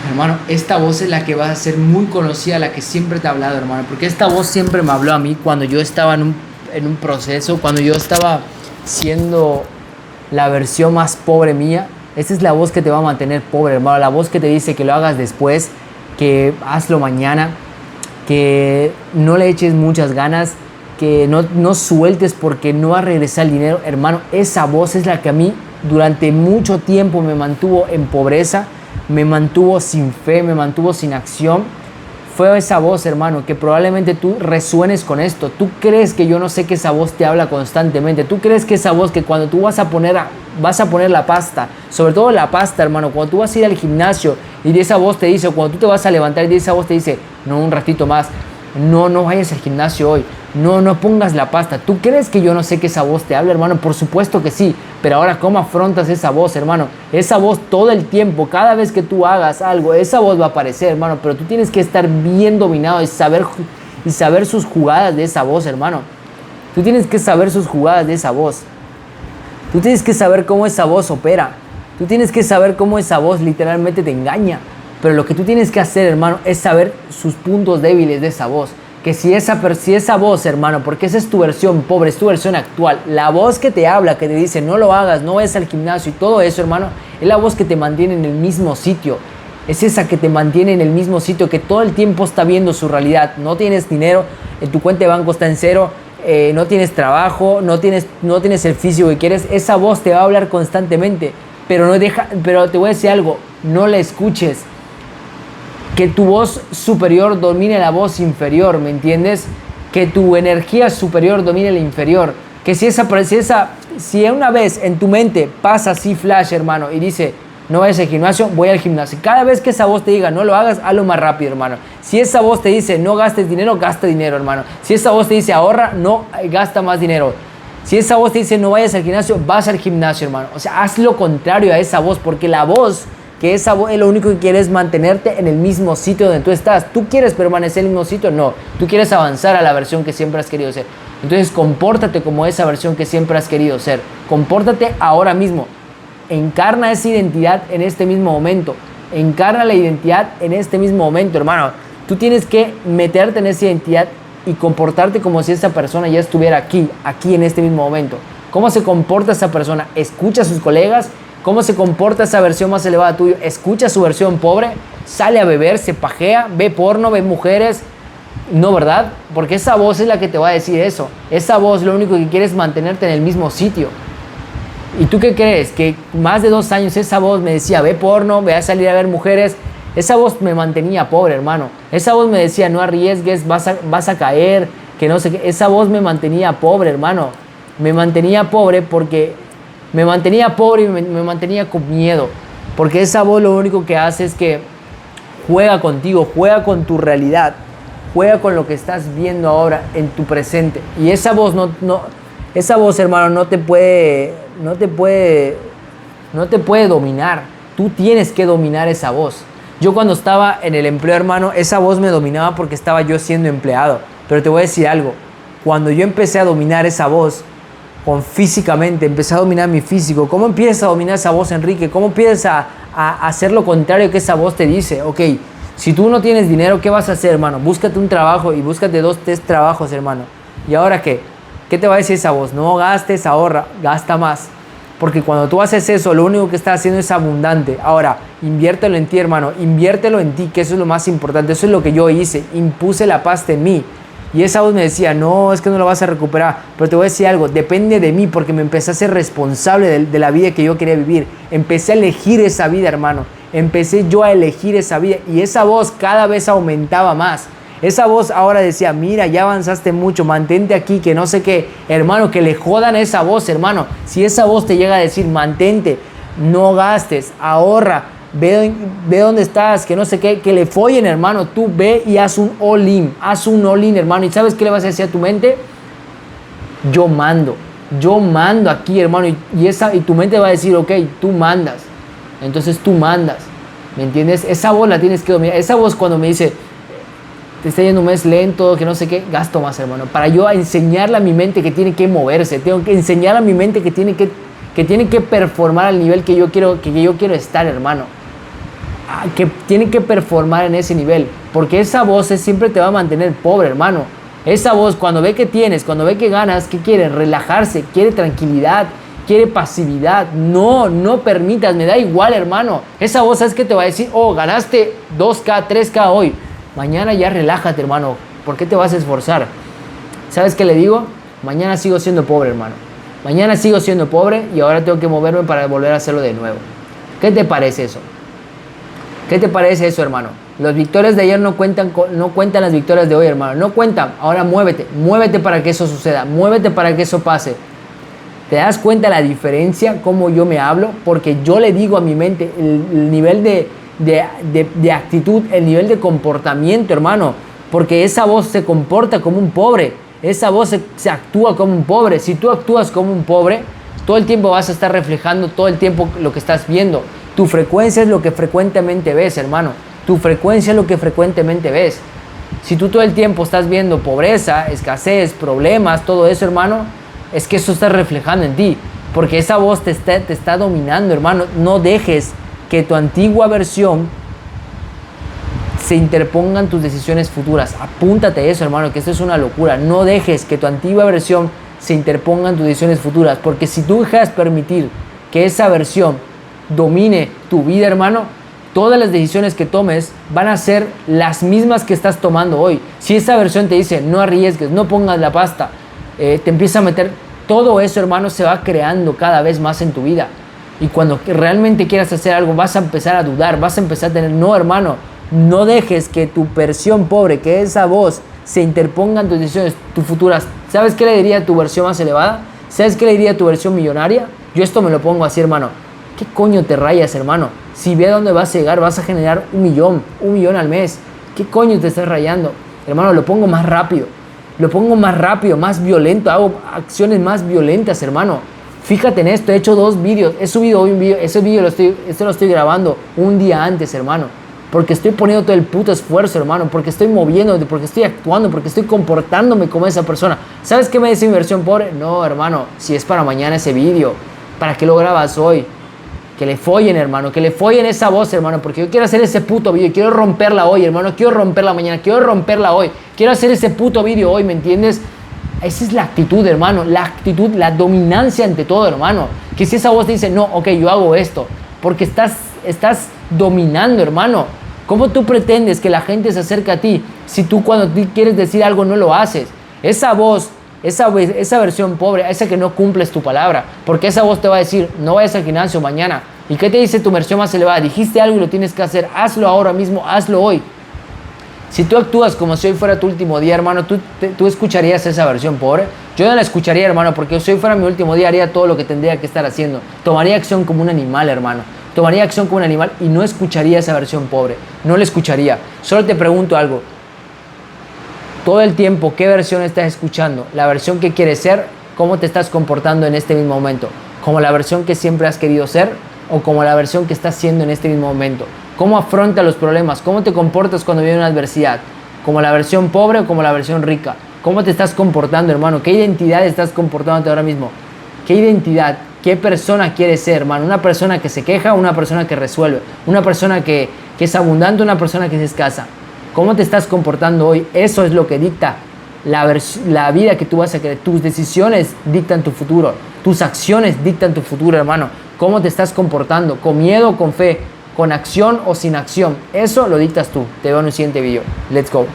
Hermano, esta voz es la que va a ser muy conocida, la que siempre te ha hablado, hermano. Porque esta voz siempre me habló a mí cuando yo estaba en un proceso, cuando yo estaba siendo la versión más pobre mía. Esta es la voz que te va a mantener pobre, hermano. La voz que te dice que lo hagas después, que hazlo mañana, que no le eches muchas ganas, que no sueltes porque no va a regresar el dinero. Hermano, esa voz es la que a mí durante mucho tiempo me mantuvo en pobreza, me mantuvo sin fe, me mantuvo sin acción. Fue esa voz, hermano, que probablemente tú resuenes con esto. Tú crees que yo no sé que esa voz te habla constantemente. Tú crees que esa voz que cuando tú vas a poner la pasta, sobre todo la pasta, hermano, cuando tú vas a ir al gimnasio y esa voz te dice, o cuando tú te vas a levantar y esa voz te dice, no, un ratito más, no vayas al gimnasio hoy, no pongas la pasta. ¿Tú crees que yo no sé que esa voz te habla, hermano? Por supuesto que sí, pero ahora ¿cómo afrontas esa voz, hermano? Esa voz todo el tiempo, cada vez que tú hagas algo, esa voz va a aparecer, hermano, pero tú tienes que estar bien dominado y saber sus jugadas de esa voz, hermano. Tú tienes que saber sus jugadas de esa voz. Tú tienes que saber cómo esa voz opera. Tú tienes que saber cómo esa voz literalmente te engaña. Pero lo que tú tienes que hacer, hermano, es saber sus puntos débiles de esa voz. Que si esa voz, hermano, porque esa es tu versión pobre, es tu versión actual, la voz que te habla, que te dice no lo hagas, no vayas al gimnasio y todo eso, hermano, es la voz que te mantiene en el mismo sitio. Es esa que te mantiene en el mismo sitio, que todo el tiempo está viendo su realidad. No tienes dinero, en tu cuenta de banco está en cero, no tienes trabajo, no tienes el físico que quieres. Esa voz te va a hablar constantemente, pero te voy a decir algo, no la escuches. Que tu voz superior domine la voz inferior, ¿me entiendes? Que tu energía superior domine la inferior. Que si una vez en tu mente pasa así flash, hermano, y dice, no vayas al gimnasio, voy al gimnasio. Cada vez que esa voz te diga, no lo hagas, hazlo más rápido, hermano. Si esa voz te dice, no gastes dinero, gasta dinero, hermano. Si esa voz te dice, ahorra, no gasta más dinero. Si esa voz te dice, no vayas al gimnasio, vas al gimnasio, hermano. O sea, haz lo contrario a esa voz, porque la voz... que esa voz es lo único que quiere es mantenerte en el mismo sitio donde tú estás. ¿Tú quieres permanecer en el mismo sitio? No. Tú quieres avanzar a la versión que siempre has querido ser. Entonces, compórtate como esa versión que siempre has querido ser. Compórtate ahora mismo. Encarna esa identidad en este mismo momento. Encarna la identidad en este mismo momento, hermano. Tú tienes que meterte en esa identidad y comportarte como si esa persona ya estuviera aquí en este mismo momento. ¿Cómo se comporta esa persona? Escucha a sus colegas. ¿Cómo se comporta esa versión más elevada tuya? Escucha su versión pobre, sale a beber, se pajea, ve porno, ve mujeres. No, ¿verdad? Porque esa voz es la que te va a decir eso. Esa voz lo único que quiere es mantenerte en el mismo sitio. ¿Y tú qué crees? Que más de 2 años esa voz me decía, ve porno, ve a salir a ver mujeres. Esa voz me mantenía pobre, hermano. Esa voz me decía, no arriesgues, vas a caer, que no sé qué. Esa voz me mantenía pobre, hermano. Me mantenía pobre porque... me mantenía pobre y me mantenía con miedo. Porque esa voz lo único que hace es que juega contigo, juega con tu realidad, juega con lo que estás viendo ahora en tu presente. Y esa voz esa voz, hermano, no te puede dominar. Tú tienes que dominar esa voz. Yo cuando estaba en el empleo, hermano, esa voz me dominaba porque estaba yo siendo empleado. Pero te voy a decir algo. Cuando yo empecé a dominar esa voz, físicamente, empecé a dominar mi físico. ¿Cómo empiezas a dominar esa voz, Enrique? ¿Cómo empiezas a hacer lo contrario que esa voz te dice? Ok, si tú no tienes dinero, ¿qué vas a hacer, hermano? Búscate un trabajo y búscate 2, 3 trabajos, hermano. ¿Y ahora qué? ¿Qué te va a decir esa voz? No gastes, ahorra, gasta más. Porque cuando tú haces eso, lo único que estás haciendo es abundante. Ahora, inviértelo en ti, hermano. Inviértelo en ti, que eso es lo más importante. Eso es lo que yo hice. Impuse la pasta en mí. Y esa voz me decía, no, es que no lo vas a recuperar. Pero te voy a decir algo, depende de mí porque me empecé a ser responsable de la vida que yo quería vivir. Empecé a elegir esa vida, hermano. Empecé yo a elegir esa vida y esa voz cada vez aumentaba más. Esa voz ahora decía, mira, ya avanzaste mucho, mantente aquí, que no sé qué. Hermano, que le jodan a esa voz, hermano. Si esa voz te llega a decir, mantente, no gastes, ahorra, ve dónde estás, que no sé qué, que le follen, hermano. Tú ve y haz un all-in, hermano. ¿Y sabes qué le vas a decir a tu mente? Yo mando aquí, hermano. Y tu mente va a decir, ok, tú mandas. Entonces tú mandas, ¿me entiendes? Esa voz la tienes que dominar. Esa voz cuando me dice, te está yendo un mes lento, que no sé qué, gasto más, hermano. Para yo enseñarle a mi mente que tiene que moverse, tengo que enseñar a mi mente que tiene que performar al nivel que yo quiero estar, hermano. que tiene que performar en ese nivel, porque esa voz siempre te va a mantener pobre, hermano. Esa voz, cuando ve que tienes, cuando ve que ganas, ¿qué quiere? Relajarse, quiere tranquilidad, quiere pasividad. No permitas, me da igual, hermano. Esa voz es que te va a decir, oh, ganaste 2K, 3K hoy. Mañana ya relájate, hermano. ¿Por qué te vas a esforzar? ¿Sabes qué le digo? Mañana sigo siendo pobre, hermano. Mañana sigo siendo pobre y ahora tengo que moverme para volver a hacerlo de nuevo. ¿Qué te parece eso? ¿Qué te parece eso, hermano? Las victorias de ayer no cuentan las victorias de hoy, hermano. No cuentan. Ahora muévete para que eso suceda. Muévete para que eso pase. ¿Te das cuenta la diferencia? Cómo yo me hablo. Porque yo le digo a mi mente el nivel de actitud, el nivel de comportamiento, hermano. Porque esa voz se comporta como un pobre. Esa voz se actúa como un pobre. Si tú actúas como un pobre, todo el tiempo vas a estar reflejando todo el tiempo lo que estás viendo. Tu frecuencia es lo que frecuentemente ves, hermano. Tu frecuencia es lo que frecuentemente ves. Si tú todo el tiempo estás viendo pobreza, escasez, problemas, todo eso, hermano, es que eso está reflejando en ti. Porque esa voz te está dominando, hermano. No dejes que tu antigua versión se interpongan tus decisiones futuras. Apúntate eso, hermano, que esto es una locura. No dejes que tu antigua versión se interpongan tus decisiones futuras. Porque si tú dejas permitir que esa versión domine tu vida, hermano, todas las decisiones que tomes van a ser las mismas que estás tomando hoy. Si esa versión te dice no arriesgues, no pongas la pasta, te empieza a meter, todo eso, hermano, se va creando cada vez más en tu vida. Y cuando realmente quieras hacer algo, vas a empezar a dudar, vas a empezar a tener, no, hermano, no dejes que tu versión pobre, que esa voz se interponga en tus decisiones, tus futuras. ¿Sabes qué le diría a tu versión más elevada? ¿Sabes qué le diría a tu versión millonaria? Yo esto me lo pongo así, hermano. ¿Qué coño te rayas, hermano? Si ve a dónde vas a llegar, vas a generar 1 millón al mes. ¿Qué coño te estás rayando? Hermano, lo pongo más rápido, más violento, hago acciones más violentas, hermano. Fíjate en esto, he hecho 2 vídeos, he subido hoy un vídeo, ese vídeo lo estoy grabando un día antes, hermano. Porque estoy poniendo todo el puto esfuerzo, hermano, porque estoy moviendo, porque estoy actuando, porque estoy comportándome como esa persona. ¿Sabes qué me dice mi versión pobre? No, hermano, si es para mañana ese vídeo, ¿para qué lo grabas hoy? Que le follen, hermano, que le follen esa voz, hermano, porque yo quiero hacer ese puto vídeo, quiero romperla hoy, hermano, quiero romperla mañana, quiero romperla hoy, quiero hacer ese puto vídeo hoy, ¿me entiendes? Esa es la actitud, hermano, la actitud, la dominancia ante todo, hermano. Que si esa voz te dice, no, ok, yo hago esto, porque estás dominando, hermano. ¿Cómo tú pretendes que la gente se acerque a ti si tú cuando tú quieres decir algo no lo haces? Esa voz, esa versión pobre, esa que no cumples tu palabra, porque esa voz te va a decir, no vayas al gimnasio mañana. ¿Y qué te dice tu versión más elevada? Dijiste algo y lo tienes que hacer, hazlo ahora mismo, hazlo hoy. Si tú actúas como si hoy fuera tu último día, hermano, ¿tú escucharías esa versión pobre? Yo no la escucharía, hermano, porque si hoy fuera mi último día haría todo lo que tendría que estar haciendo. Tomaría acción como un animal, hermano. Tomaría acción como un animal y no escucharía esa versión pobre. No la escucharía. Solo te pregunto algo. Todo el tiempo, ¿qué versión estás escuchando? ¿La versión que quieres ser? ¿Cómo te estás comportando en este mismo momento? ¿Como la versión que siempre has querido ser? ¿O como la versión que estás siendo en este mismo momento? ¿Cómo afrontas los problemas? ¿Cómo te comportas cuando viene una adversidad? ¿Como la versión pobre o como la versión rica? ¿Cómo te estás comportando, hermano? ¿Qué identidad estás comportándote ahora mismo? ¿Qué identidad? ¿Qué persona quieres ser, hermano? ¿Una persona que se queja o una persona que resuelve? ¿Una persona que es abundante o una persona que es escasa? ¿Cómo te estás comportando hoy? Eso es lo que dicta la vida que tú vas a querer. Tus decisiones dictan tu futuro. Tus acciones dictan tu futuro, hermano. ¿Cómo te estás comportando? ¿Con miedo o con fe? ¿Con acción o sin acción? Eso lo dictas tú. Te veo en un siguiente video. Let's go.